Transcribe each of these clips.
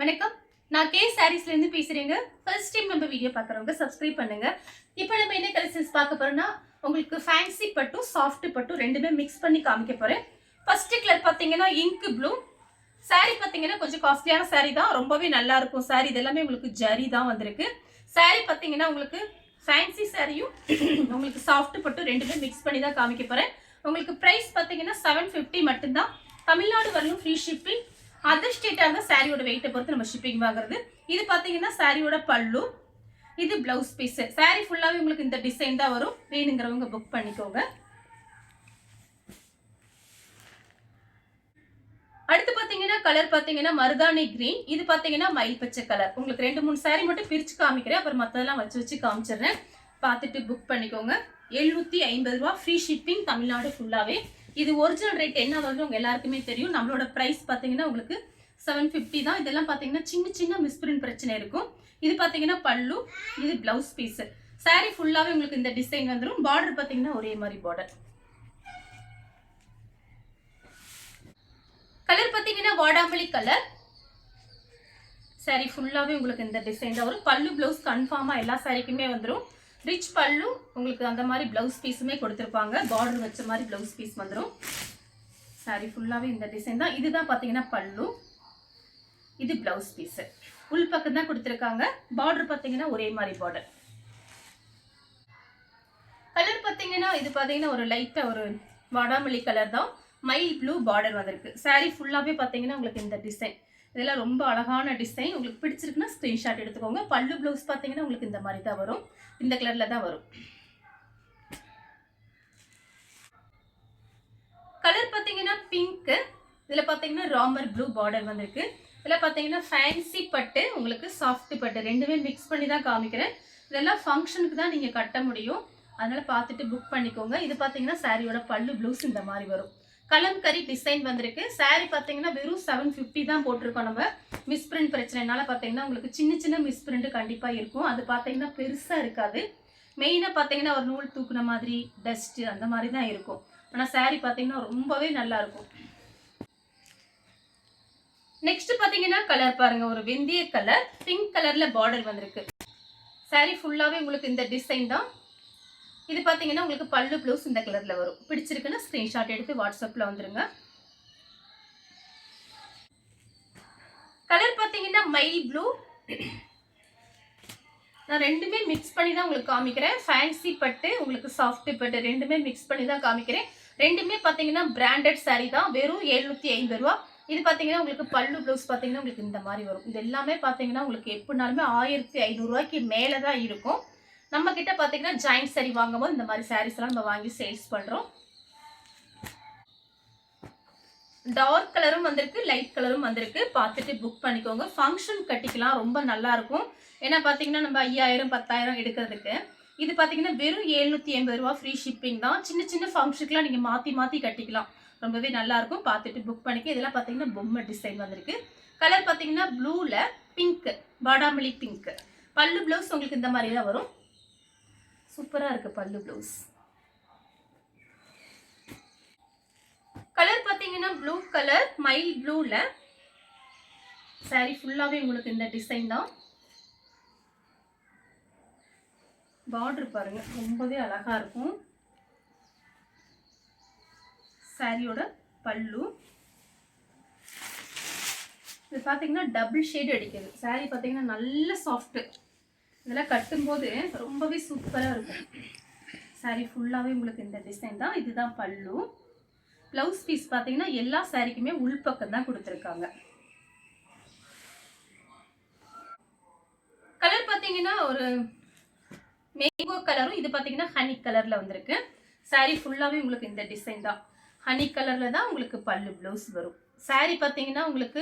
வணக்கம். நான் கே சாரீஸ்ல இருந்து பேசுறேங்க. ஃபர்ஸ்ட் டைம் நம்ம வீடியோ பார்க்குறவங்க சப்ஸ்கிரைப் பண்ணுங்க. இப்போ நம்ம என்ன கலெக்ஷன்ஸ் பார்க்க போறோம்னா, உங்களுக்கு ஃபேன்சி பட்டு, சாஃப்ட் பட்டு ரெண்டுமே மிக்ஸ் பண்ணி காமிக்க போறேன். ஃபர்ஸ்ட் கலர் பார்த்தீங்கன்னா இங்க் ப்ளூ. சாரி பார்த்தீங்கன்னா கொஞ்சம் காஸ்ட்லியான சாரி தான். ரொம்பவே நல்லா இருக்கும் சாரி. இது எல்லாமே உங்களுக்கு ஜரி தான் வந்திருக்கு. சாரி பார்த்தீங்கன்னா உங்களுக்கு ஃபேன்சி சாரியும் உங்களுக்கு சாஃப்ட் பட்டு ரெண்டுமே மிக்ஸ் பண்ணி தான் காமிக்க போறேன். உங்களுக்கு பிரைஸ் பார்த்தீங்கன்னா 750 மட்டும்தான். தமிழ்நாடு வரலும் ஃப்ரீ ஷிப்பிங். அதர் ஸ்டேட்டா இருந்தா சாரியோட வெயிட்டை பொறுத்து நம்ம ஷிப்பிங் வாங்குறது. இது பாத்தீங்கன்னா சாரியோட பல்லு, இது பிளவுஸ் பீஸ். சாரி ஃபுல்லாவே உங்களுக்கு இந்த டிசைன் தான் வரும். வேணுங்கிறவங்க புக் பண்ணிக்கோங்க. அடுத்து பாத்தீங்கன்னா கலர் பாத்தீங்கன்னா மருதாணி கிரீன். இது பாத்தீங்கன்னா மயில் பச்சை கலர். உங்களுக்கு 2-3 சாரி மட்டும் பிரிச்சு காமிக்கிறேன். அப்புறம் மத்ததெல்லாம் வச்சு காமிச்சிடுறேன். பார்த்துட்டு புக் பண்ணிக்கோங்க. 750 ரூபாய் ஃப்ரீ ஷிப்பிங் தமிழ்நாடு ஃபுல்லாவே. இது ஒரிஜினல் ரேட் என்ன வருது உங்க எல்லாருக்குமே தெரியும். நம்மளோட பிரைஸ் பாத்தீங்கன்னா உங்களுக்கு 750 தான். இதெல்லாம் பாத்தீங்கன்னா சின்ன சின்ன மிஸ்பிரிண்ட் பிரச்சனை இருக்கும். இது பாத்தீங்கன்னா பல்லு, இது பிளவுஸ் பீஸ். சாரி ஃபுல்லாவே உங்களுக்கு இந்த டிசைன் வந்துடும். பார்டர் பாத்தீங்கன்னா ஒரே மாதிரி பார்டர். கலர் பாத்தீங்கன்னா வாடாமல்லி கலர். சாரி ஃபுல்லாவே உங்களுக்கு இந்த டிசைன் தான் வரும். பல்லு பிளவுஸ் கன்ஃபார்மா எல்லா சாரிக்குமே வந்துடும். ரிச் பல்லு உங்களுக்கு அந்த மாதிரி பிளவுஸ் பீஸுமே கொடுத்துருப்பாங்க. பார்டர் வச்ச மாதிரி பிளவுஸ் பீஸ் வந்துடும். சாரி ஃபுல்லாவே இந்த டிசைன் தான். இதுதான் பாத்தீங்கன்னா பல்லு, இது பிளவுஸ் பீஸ். உள் பக்கம் தான் கொடுத்துருக்காங்க. பார்டர் பாத்தீங்கன்னா ஒரே மாதிரி பார்டர். கலர் பாத்தீங்கன்னா இது பாத்தீங்கன்னா ஒரு லைட்டா ஒரு வாடாமல்லி கலர் தான். மயில் ப்ளூ பார்டர் வந்திருக்கு. சாரி ஃபுல்லாவே பாத்தீங்கன்னா உங்களுக்கு இந்த டிசைன். இதெல்லாம் ரொம்ப அழகான டிசைன். உங்களுக்கு பிடிச்சிருக்குன்னா ஸ்கிரீன்ஷாட் எடுத்துக்கோங்க. பல்லு பிளவுஸ் பாத்தீங்கன்னா உங்களுக்கு இந்த மாதிரி தான் வரும். இந்த கலர்ல தான் வரும். கலர் பாத்தீங்கன்னா பிங்க். இதுல பாத்தீங்கன்னா ராமர் ப்ளூ பார்டர் வந்திருக்கு. இதுல பாத்தீங்கன்னா ஃபேன்சி பட்டு, உங்களுக்கு சாஃப்ட் பட்டு ரெண்டுமே மிக்ஸ் பண்ணி தான் காமிக்கிறேன். இதெல்லாம் ஃபங்க்ஷனுக்கு தான் நீங்க கட்ட முடியும். அதனால பார்த்துட்டு புக் பண்ணிக்கோங்க. இது பாத்தீங்கன்னா சாரியோட பல்லு ப்ளவுஸ் இந்த மாதிரி வரும். கலம்கரி டிசைன் வந்திருக்கு. சாரி பாத்தீங்கன்னா வெறும் 750 தான் போட்டிருக்கோம். நம்ம மிஸ்பிரிண்ட் பிரச்சனைனால பாத்தீங்கன்னா உங்களுக்கு சின்ன சின்ன மிஸ்பிரிண்ட் கண்டிப்பா இருக்கும். அது பாத்தீங்கன்னா பெருசா இருக்காது. மெயினா பாத்தீங்கன்னா ஒரு நூல் தூக்குன மாதிரி, டஸ்ட் அந்த மாதிரி தான் இருக்கும். ஆனா சாரி பாத்தீங்கன்னா ரொம்பவே நல்லா இருக்கும். நெக்ஸ்ட் பாத்தீங்கன்னா கலர் பாருங்க, ஒரு வெந்தய கலர் பிங்க் கலர்ல பார்டர் வந்திருக்கு. சாரி ஃபுல்லாவே உங்களுக்கு இந்த டிசைன் தான். இது பாத்தீங்கன்னா உங்களுக்கு பல்லு ப்ளவுஸ் இந்த கலர்ல வரும். பிடிச்சிருக்குன்னா ஸ்கிரீன்ஷாட் எடுத்து வாட்ஸ்அப்ல வந்துருங்க. கலர் பாத்தீங்கன்னா மயில் ப்ளூ. நான் ரெண்டுமே மிக்ஸ் பண்ணி தான் உங்களுக்கு காமிக்கிறேன். ஃபேன்சி பட்டு, உங்களுக்கு சாஃப்ட் பட்டு ரெண்டுமே மிக்ஸ் பண்ணி தான் காமிக்கிறேன். ரெண்டுமே பாத்தீங்கன்னா பிராண்டட் சாரி தான். வெறும் 750 ரூபாய். இது பாத்தீங்கன்னா உங்களுக்கு பல்லு ப்ளவுஸ் பாத்தீங்கன்னா உங்களுக்கு இந்த மாதிரி வரும். இது எல்லாமே பாத்தீங்கன்னா உங்களுக்கு எப்படினாலுமே 1500 ரூபாய்க்கு மேல தான் இருக்கும். நம்ம கிட்ட பாத்தீங்கன்னா ஜாயிண்ட் சாரி வாங்கும்போது இந்த மாதிரி சாரீஸ் எல்லாம் நம்ம வாங்கி சேல்ஸ் பண்றோம். டார்க் கலரும் வந்திருக்கு, லைட் கலரும் வந்திருக்கு. பார்த்துட்டு புக் பண்ணிக்கோங்க. ஃபங்க்ஷன் கட்டிக்கலாம், ரொம்ப நல்லா இருக்கும். ஏன்னா பாத்தீங்கன்னா நம்ம 5000 10,000 எடுக்கிறதுக்கு இது பாத்தீங்கன்னா வெறும் 780 ரூபாய் ஃப்ரீ ஷிப்பிங் தான். சின்ன சின்ன ஃபங்க்ஷனுக்குலாம் நீங்க மாத்தி மாத்தி கட்டிக்கலாம். ரொம்பவே நல்லா இருக்கும். பார்த்துட்டு புக் பண்ணிக்க. இதெல்லாம் பாத்தீங்கன்னா பொம்மை டிசைன் வந்திருக்கு. கலர் பாத்தீங்கன்னா ப்ளூல பிங்க், பாடாமல்லி பிங்க். பல்லு பிளவுஸ் உங்களுக்கு இந்த மாதிரி தான் வரும். சூப்பரா இருக்கு பல்லு பிளவுஸ். கலர் பாத்தீங்கன்னா ப்ளூ கலர், மயில் ப்ளூல. சாரி ஃபுல்லாவே உங்களுக்கு இந்த டிசைன் தான். பார்டர் பாருங்க, ரொம்பவே அழகா இருக்கும். சாரியோட பல்லு இது பாத்தீங்கன்னா டபுள் ஷேட் அடிக்குது. சாரி பாத்தீங்கன்னா நல்ல சாஃப்ட். இதெல்லாம் கட்டும்போது ரொம்பவே சூப்பரா இருக்கும். சாரி ஃபுல்லாவே உங்களுக்கு இந்த டிசைன் தான். இதுதான் பல்லு. பிளவுஸ் பீஸ் பாத்தீங்கன்னா எல்லா சாரிக்குமே உள்பக்கம் தான் கொடுத்துருக்காங்க. கலர் பாத்தீங்கன்னா ஒரு மேங்கோ கலரும், இது பாத்தீங்கன்னா ஹனி கலர்ல வந்திருக்கு. சாரி ஃபுல்லாவே உங்களுக்கு இந்த டிசைன் தான். ஹனி கலர்ல தான் உங்களுக்கு பல்லு பிளவுஸ் வரும். சாரி பாத்தீங்கன்னா உங்களுக்கு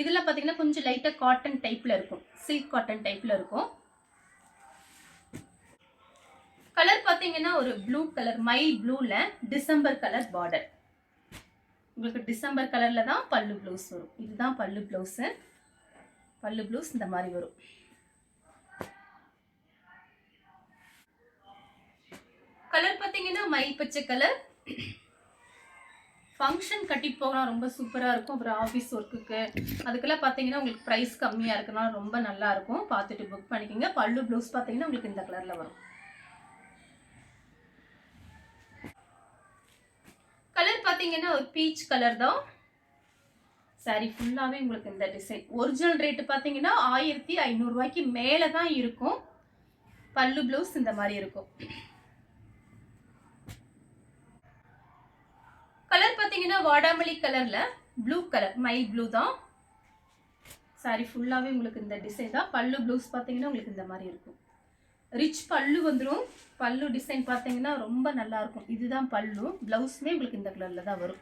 இதுல பாத்தீங்கன்னா கொஞ்சம் லைட்டா காட்டன் டைப்ல இருக்கும். சில்க் காட்டன் டைப்ல இருக்கும். கலர் பாத்தீங்கன்னா ஒரு ப்ளூ கலர், மயில் ப்ளூல டிசம்பர் கலர் பார்டர். உங்களுக்கு டிசம்பர் கலர்ல தான் பல்லு பிளவுஸ் வரும். இதுதான் பல்லு பிளவுஸ். பல்லு பிளவுஸ் இந்த மாதிரி வரும். கலர் பாத்தீங்கன்னா மயில் பச்சை கலர். ஃபங்க்ஷன் கட்டிட்டு போகலாம், ரொம்ப சூப்பராக இருக்கும். அப்புறம் ஆஃபீஸ் ஒர்க்குக்கு அதுக்கெல்லாம் பார்த்தீங்கன்னா உங்களுக்கு ப்ரைஸ் கம்மியாக இருக்குன்னா ரொம்ப நல்லா இருக்கும். பார்த்துட்டு புக் பண்ணிக்கோங்க. பல்லு ப்ளவுஸ் பார்த்தீங்கன்னா உங்களுக்கு இந்த கலரில் வரும். கலர் பார்த்தீங்கன்னா ஒரு பீச் கலர் தான். சாரி ஃபுல்லாகவே உங்களுக்கு இந்த டிசைன். ஒரிஜினல் ரேட்டு பார்த்தீங்கன்னா 1500 ரூபாய்க்கு மேலே தான் இருக்கும். பல்லு ப்ளவுஸ் இந்த மாதிரி இருக்கும். கலர் பார்த்தீங்கன்னா வாடாமல்லி கலர்ல ப்ளூ கலர், மைல் ப்ளூ தான். சாரி ஃபுல்லாகவே உங்களுக்கு இந்த டிசைன் தான். பல்லு ப்ளவுஸ் பார்த்தீங்கன்னா உங்களுக்கு இந்த மாதிரி இருக்கும். ரிச் பல்லு வந்துடும். பல்லு டிசைன் பார்த்தீங்கன்னா ரொம்ப நல்லா இருக்கும். இதுதான் பல்லு. ப்ளவுஸுமே உங்களுக்கு இந்த கலரில் தான் வரும்.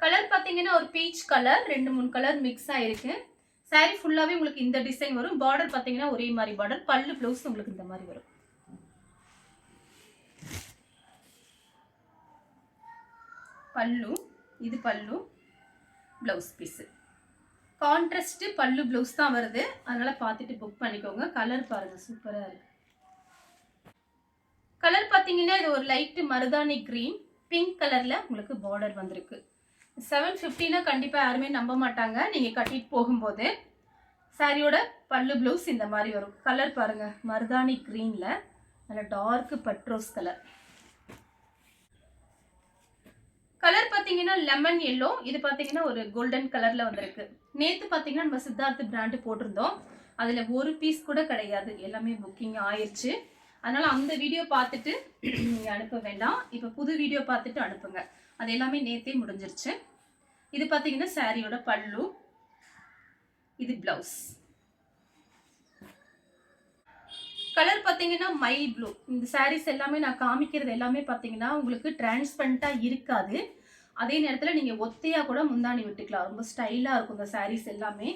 கலர் பார்த்தீங்கன்னா ஒரு பீச் கலர், 2-3 கலர் மிக்ஸ் ஆயிருக்கு. சாரி ஃபுல்லாகவே உங்களுக்கு இந்த டிசைன் வரும். பார்டர் பார்த்தீங்கன்னா ஒரே மாதிரி பார்டர். பல்லு ப்ளவுஸ் உங்களுக்கு இந்த மாதிரி வரும். பல்லு, இது பல்லு, ப்ளவுஸ் பீஸு. கான்ட்ராஸ்ட் பல்லு ப்ளவுஸ் தான் வருது. அதனால பார்த்துட்டு புக் பண்ணிக்கோங்க. கலர் பாருங்க சூப்பராக இருக்கு. கலர் பார்த்தீங்கன்னா இது ஒரு லைட் மருதாணி கிரீன், பிங்க் கலர்ல உங்களுக்கு பார்டர் வந்திருக்கு. 750னா கண்டிப்பாக யாருமே நம்ப மாட்டாங்க நீங்கள் கட்டிட்டு போகும்போது. சாரியோட பல்லு ப்ளவுஸ் இந்த மாதிரி வரும். கலர் பாருங்க மருதாணி கிரீன்ல நல்ல டார்க் பட்ரோஸ் கலர். கலர் பார்த்தீங்கன்னா லெமன் எல்லோ, இது பார்த்தீங்கன்னா ஒரு கோல்டன் கலர்ல வந்திருக்கு. நேற்று பார்த்தீங்கன்னா நம்ம சித்தார்த் பிராண்டு போட்டிருந்தோம். அதில் ஒரு பீஸ் கூட கிடையாது, எல்லாமே புக்கிங் ஆயிடுச்சு. அதனால அந்த வீடியோ பார்த்துட்டு நீங்கள் அனுப்ப வேண்டாம். இப்போ புது வீடியோ பார்த்துட்டு அனுப்புங்க. அது எல்லாமே நேற்றே முடிஞ்சிருச்சு. இது பார்த்தீங்கன்னா சாரியோட பல்லு, இது பிளவுஸ். கலர் பார்த்தீங்கன்னா மைல் ப்ளூ. இந்த சாரீஸ் எல்லாமே நான் காமிக்கிறது எல்லாமே பார்த்தீங்கன்னா உங்களுக்கு டிரான்ஸ்பரண்டாக இருக்காது. அதே நேரத்தில் நீங்கள் ஒத்தையாக கூட முந்தாணி விட்டுக்கலாம். ரொம்ப ஸ்டைலாக இருக்கும் இந்த சாரீஸ் எல்லாமே.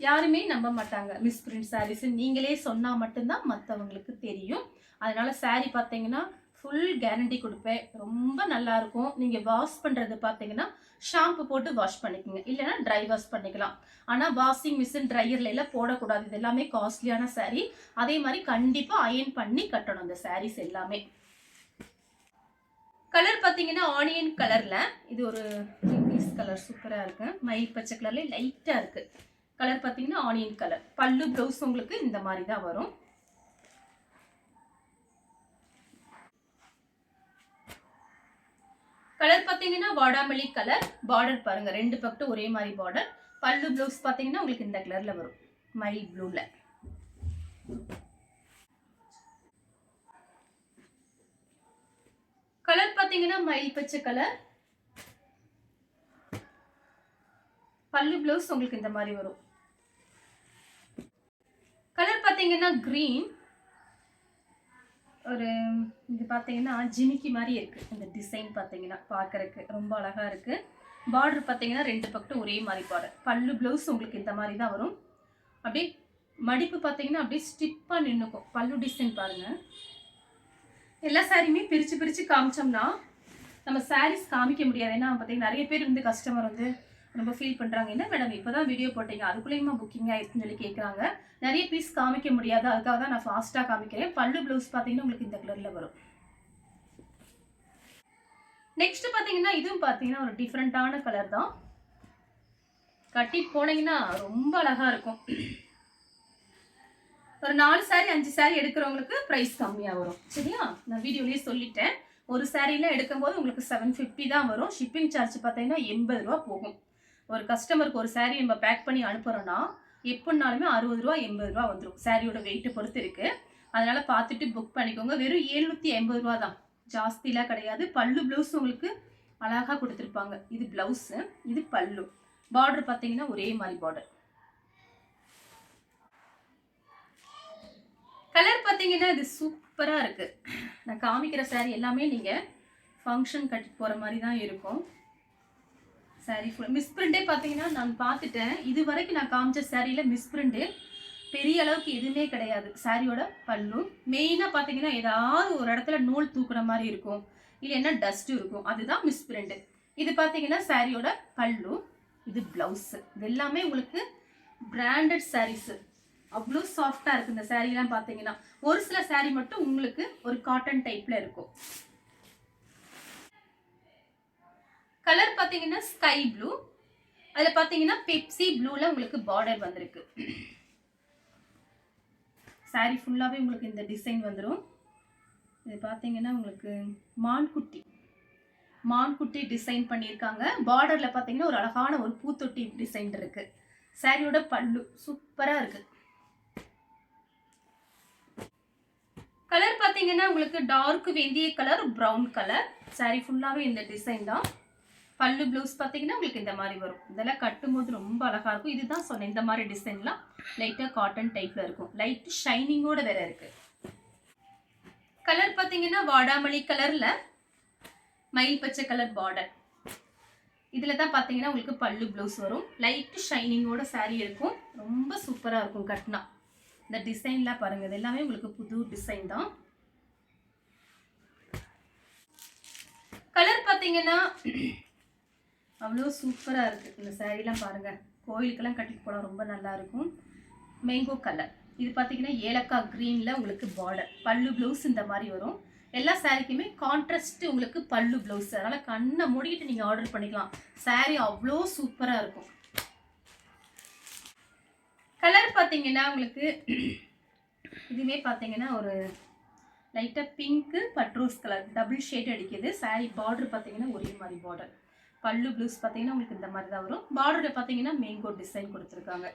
யாருமே நம்ப மாட்டாங்க மிஸ் பிரிண்ட் சாரீஸ். நீங்களே சொன்னால் மட்டும்தான் மற்றவங்களுக்கு தெரியும். அதனால சாரீ பார்த்தீங்கன்னா ஃபுல் கேரண்டி கொடுப்பேன். ரொம்ப நல்லா இருக்கும். நீங்கள் வாஷ் பண்ணுறது பார்த்தீங்கன்னா ஷாம்பு போட்டு வாஷ் பண்ணிக்கோங்க, இல்லைன்னா ட்ரை வாஷ் பண்ணிக்கலாம். ஆனால் வாஷிங் மிஷின் ட்ரையர்ல எல்லாம் போடக்கூடாது. இது எல்லாமே காஸ்ட்லியான சாரீ. அதே மாதிரி கண்டிப்பாக அயன் பண்ணி கட்டணும் இந்த சாரீஸ் எல்லாமே. கலர் பார்த்தீங்கன்னா ஆனியன் கலர்ல, இது ஒரு இங்கிலீஷ் கலர் சூப்பராக இருக்கு. மயில் பச்சை கலர்ல லைட்டா இருக்கு. கலர் பார்த்தீங்கன்னா ஆனியன் கலர். பல்லு ப்ளவுஸ் உங்களுக்கு இந்த மாதிரி தான் வரும். கலர் பார்த்தீங்கன்னா வாடாமல்லி கலர். பார்டர் பாருங்க 2 பக்கம் ஒரே மாதிரி பார்டர். பல்லு ப்ளவுஸ் பார்த்தீங்கன்னா உங்களுக்கு இந்த கலர்ல வரும், மைல் ப்ளூல. கலர் பார்த்தீங்கன்னா மயில் பச்சை கலர். பல்லு ப்ளவுஸ் உங்களுக்கு இந்த மாதிரி வரும். கலர் பார்த்தீங்கன்னா கிரீன். ஒரு இது பார்த்தீங்கன்னா ஜிமிக்கி மாதிரி இருக்கு. இந்த டிசைன் பார்த்தீங்கன்னா பார்க்கறதுக்கு ரொம்ப அழகா இருக்கு. பார்டர் பார்த்தீங்கன்னா 2 பக்கம் ஒரே மாதிரி பார்டர். பல்லு ப்ளவுஸ் உங்களுக்கு இந்த மாதிரி தான் வரும். அப்படியே மடிப்பு பார்த்தீங்கன்னா அப்படியே ஸ்டிப்பாக நின்றுக்கும். பல்லு டிசைன் பாருங்க. எல்லா சாரியுமே பிரித்து காமிச்சோம்னா நம்ம சாரீஸ் காமிக்க முடியாது. ஏன்னா பார்த்தீங்கன்னா நிறைய பேர் வந்து கஸ்டமர் வந்து ரொம்ப ஃபீல் பண்ணுறாங்க, என்ன மேடம் இப்போ தான் வீடியோ போட்டீங்க அதுக்குள்ளேயுமா புக்கிங் ஆயிடுச்சுன்னு சொல்லி கேட்குறாங்க. நிறைய பீஸ் காமிக்க முடியாது, அதுக்காக தான் நான் ஃபாஸ்ட்டாக காமிக்கிறேன். பல்லு ப்ளவுஸ் பார்த்தீங்கன்னா உங்களுக்கு இந்த கலரில் வரும். நெக்ஸ்ட் பார்த்தீங்கன்னா இதுவும் பார்த்தீங்கன்னா ஒரு டிஃப்ரெண்ட்டான கலர் தான். கட்டிட்டு போனீங்கன்னா ரொம்ப அழகாக இருக்கும். ஒரு 4 சாரி 5 சாரி எடுக்கிறவங்களுக்கு ப்ரைஸ் கம்மியாக வரும். சரியா, நான் வீடியோலேயே சொல்லிட்டேன். ஒரு சாரியில் எடுக்கும்போது உங்களுக்கு 750 தான் வரும். ஷிப்பிங் சார்ஜ் பார்த்தீங்கன்னா 80 ரூபா போகும். ஒரு கஸ்டமருக்கு ஒரு சாரி நம்ம பேக் பண்ணி அனுப்புகிறோன்னா எப்படினாலுமே 60 ரூபா 80 ரூபா வந்துடும். சாரியோட வெயிட்டை பொறுத்து இருக்குது. அதனால் பார்த்துட்டு புக் பண்ணிக்கோங்க. வெறும் 780 ரூபா தான், ஜாஸ்திலாம் கிடையாது. பல்லு ப்ளவுஸ் உங்களுக்கு அழகாக கொடுத்துருப்பாங்க. இது ப்ளவுஸு, இது பல்லு. பார்டர் பார்த்தீங்கன்னா ஒரே மாதிரி பார்டர். கலர் பார்த்தீங்கன்னா இது சூப்பராக இருக்குது. நான் காமிக்கிற சாரீ எல்லாமே நீங்கள் ஃபங்க்ஷன் கட்டிட்டு போகிற மாதிரி தான் இருக்கும். சாரீ ஃபுல் மிஸ் பிரிண்டே பார்த்தீங்கன்னா நான் பார்த்துட்டேன். இது வரைக்கும் நான் காமிச்ச சாரியில் மிஸ் பிரிண்டு பெரிய அளவுக்கு எதுவுமே கிடையாது. சாரியோட பல்லு மெயினாக பார்த்தீங்கன்னா ஏதாவது ஒரு இடத்துல நூல் தூக்குற மாதிரி இருக்கும், இல்லைன்னா டஸ்ட்டும் இருக்கும். அதுதான் மிஸ் பிரிண்டு. இது பார்த்தீங்கன்னா சாரியோட பல்லு, இது ப்ளவுஸு. இது எல்லாமே உங்களுக்கு பிராண்டட் சாரீஸு. அவ்வளோ சாஃப்டா இருக்கு இந்த saree எல்லாம் பாத்தீங்கன்னா. ஒரு சில saree மட்டும் உங்களுக்கு ஒரு காட்டன் டைப்ல இருக்கும். கலர் பாத்தீங்கன்னா ஸ்கை ப்ளூ. அதுல பாத்தீங்கன்னா பெப்சி ப்ளூல உங்களுக்கு பார்டர் வந்திருக்கு. saree ஃபுல்லாவே உங்களுக்கு இந்த டிசைன் வந்துரும். இது பாத்தீங்கன்னா உங்களுக்கு மான்குட்டி டிசைன் பண்ணியிருக்காங்க. பார்டர்ல பாத்தீங்கன்னா ஒரு அழகான ஒரு பூத்தொட்டி டிசைன் இருக்கு. சாரியோட பல்லு சூப்பரா இருக்கு. கலர் பாத்தீங்கன்னா உங்களுக்கு டார்க் வெந்தய கலர், பிரவுன் கலர். சாரி ஃபுல்லாவே இந்த டிசைன் தான். பல்லு ப்ளவுஸ் பாத்தீங்கன்னா உங்களுக்கு இந்த மாதிரி வரும். இதெல்லாம் கட்டும்போது ரொம்ப அழகா இருக்கும். இதுதான் சொன்னேன், இந்த மாதிரி டிசைன்லாம் லைட்டா காட்டன் டைப்ல இருக்கும். லைட் ஷைனிங்கோட வேற இருக்கு. கலர் பாத்தீங்கன்னா வாடாமல்லி கலர்ல மயில் பச்சை கலர் பார்டர். இதுல தான் பாத்தீங்கன்னா உங்களுக்கு பல்லு ப்ளவுஸ் வரும். லைட் ஷைனிங்கோட saree இருக்கும். ரொம்ப சூப்பரா இருக்கும் கட்னா. இந்த டிசைன்லாம் பாருங்க, இது எல்லாமே உங்களுக்கு புது டிசைன் தான். கலர் பாத்தீங்கன்னா அவ்வளோ சூப்பரா இருக்கு. இந்த சாரீலாம் பாருங்க, கோயிலுக்கெல்லாம் கட்டிட்டு போனா ரொம்ப நல்லா இருக்கும். Mango colour. இது பாத்தீங்கன்னா ஏலக்காய் கிரீன்ல உங்களுக்கு பார்டர். பல்லு ப்ளவுஸ் இந்த மாதிரி வரும். எல்லா சாரிக்குமே கான்ட்ராஸ்ட் உங்களுக்கு பல்லு ப்ளவுஸ். அதனால கண்ணை மூடிட்டு நீங்க ஆர்டர் பண்ணிக்கலாம். சாரி அவ்வளோ சூப்பரா இருக்கும். கலர் பாத்தீங்கன்னா உங்களுக்கு இதுவே பாத்தீங்கன்னா ஒரு லைட்டா பிங்க் பட்ரோஸ் கலர் டபுள் ஷேட் அடிக்குது. சாரி பார்டர் பாத்தீங்கன்னா ஒரே மாதிரி பார்டர். பல்லு ப்ளவுஸ் பாத்தீங்கன்னா உங்களுக்கு இந்த மாதிரி தான் வரும். பார்டர்ல பாத்தீங்கன்னா மேங்கோ டிசைன் கொடுத்துருக்காங்க.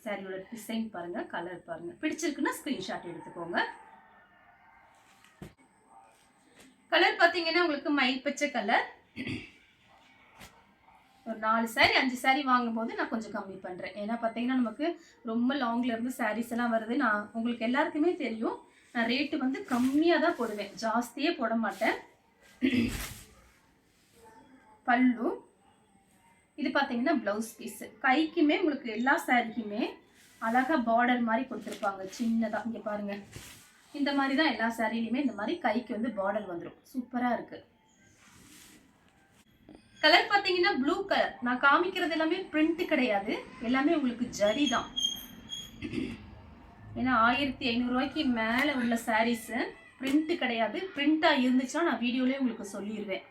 சாரியோட டிசைன் பாருங்க, கலர் பாருங்க. பிடிச்சிருக்குன்னா ஸ்கிரீன்ஷாட் எடுத்துக்கோங்க. கலர் பாத்தீங்கன்னா உங்களுக்கு மயில் பச்சை கலர். ஒரு 4 சாரி 5 சாரி வாங்கும்போது நான் கொஞ்சம் கம்மி பண்றேன். ஏன்னா பாத்தீங்கன்னா நமக்கு ரொம்ப லாங்ல இருந்து சாரீஸ் எல்லாம் வருது. நான் உங்களுக்கு எல்லாருக்குமே தெரியும், நான் ரேட்டு வந்து கம்மியா தான் போடுவேன், ஜாஸ்தியே போட மாட்டேன். பல்லு இது பாத்தீங்கன்னா பிளவுஸ் பீஸ். கைக்குமே உங்களுக்கு எல்லா சாரிக்குமே அழகா பார்டர் மாதிரி கொடுத்துருப்பாங்க சின்னதா. இங்க பாருங்க, இந்த மாதிரி தான் எல்லா சாரிலையுமே இந்த மாதிரி கைக்கு வந்து பார்டர் வந்துடும். சூப்பரா இருக்கு. கலர் பாத்தீங்கன்னா ப்ளூ கலர். நான் காமிக்கிறது எல்லாமே பிரிண்ட் கிடையாது, எல்லாமே உங்களுக்கு ஜரி தான். ஏன்னா 1500 ரூபாய்க்கு மேல உள்ள சாரீஸ் பிரிண்ட் கிடையாது. பிரிண்டா இருந்துச்சுன்னா நான் வீடியோலயே உங்களுக்கு சொல்லிடுவேன்.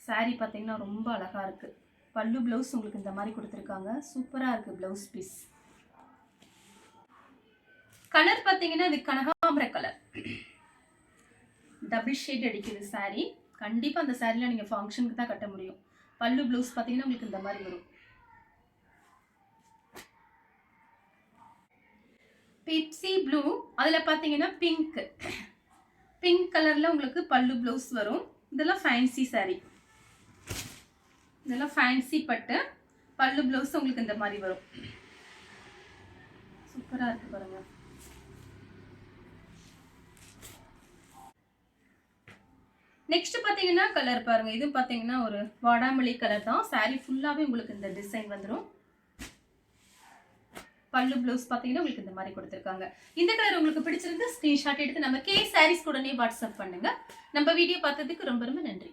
சாரி பாத்தீங்கன்னா ரொம்ப அழகா இருக்கு. பல்லு பிளவுஸ் உங்களுக்கு இந்த மாதிரி கொடுத்துருக்காங்க. சூப்பரா இருக்கு பிளவுஸ் பீஸ். கலர் பாத்தீங்கன்னா இது கனகாம்பர கலர். டபுள் ஷேட் அடிக்குது சாரி. கண்டிப்பா அந்த சாரில நீங்க ஃபங்க்ஷனுக்கு தான் கட்ட முடியும். பல்லு ப்ளவுஸ் பாத்தீங்கன்னா உங்களுக்கு இந்த மாதிரி வரும். பெப்சி ப்ளூ, அதுல பாத்தீங்கன்னா பிங்க் கலர்ல உங்களுக்கு பல்லு ப்ளவுஸ் வரும். இதெல்லாம் ஃபேன்சி சாரி. இதெல்லாம் ஃபேன்சி பட்டு. பல்லு ப்ளவுஸ் உங்களுக்கு இந்த மாதிரி வரும். சூப்பரா இருக்கு பாருங்க. நெக்ஸ்ட் பாத்தீங்கன்னா கலர் பாருங்க. இது பாத்தீங்கன்னா ஒரு வாடாமல்லி கலர் தான். சாரி ஃபுல்லாவே உங்களுக்கு இந்த டிசைன் வந்துரும். பல்லு ப்ளவுஸ் பாத்தீங்கன்னா உங்களுக்கு இந்த மாதிரி கொடுத்துருக்காங்க. இந்த கலர் உங்களுக்கு பிடிச்சிருந்து ஸ்கிரீன்ஷாட் எடுத்து நம்ம கே சாரீஸ் உடனே வாட்ஸ்அப் பண்ணுங்க. நம்ம வீடியோ பார்த்ததுக்கு ரொம்ப ரொம்ப நன்றி.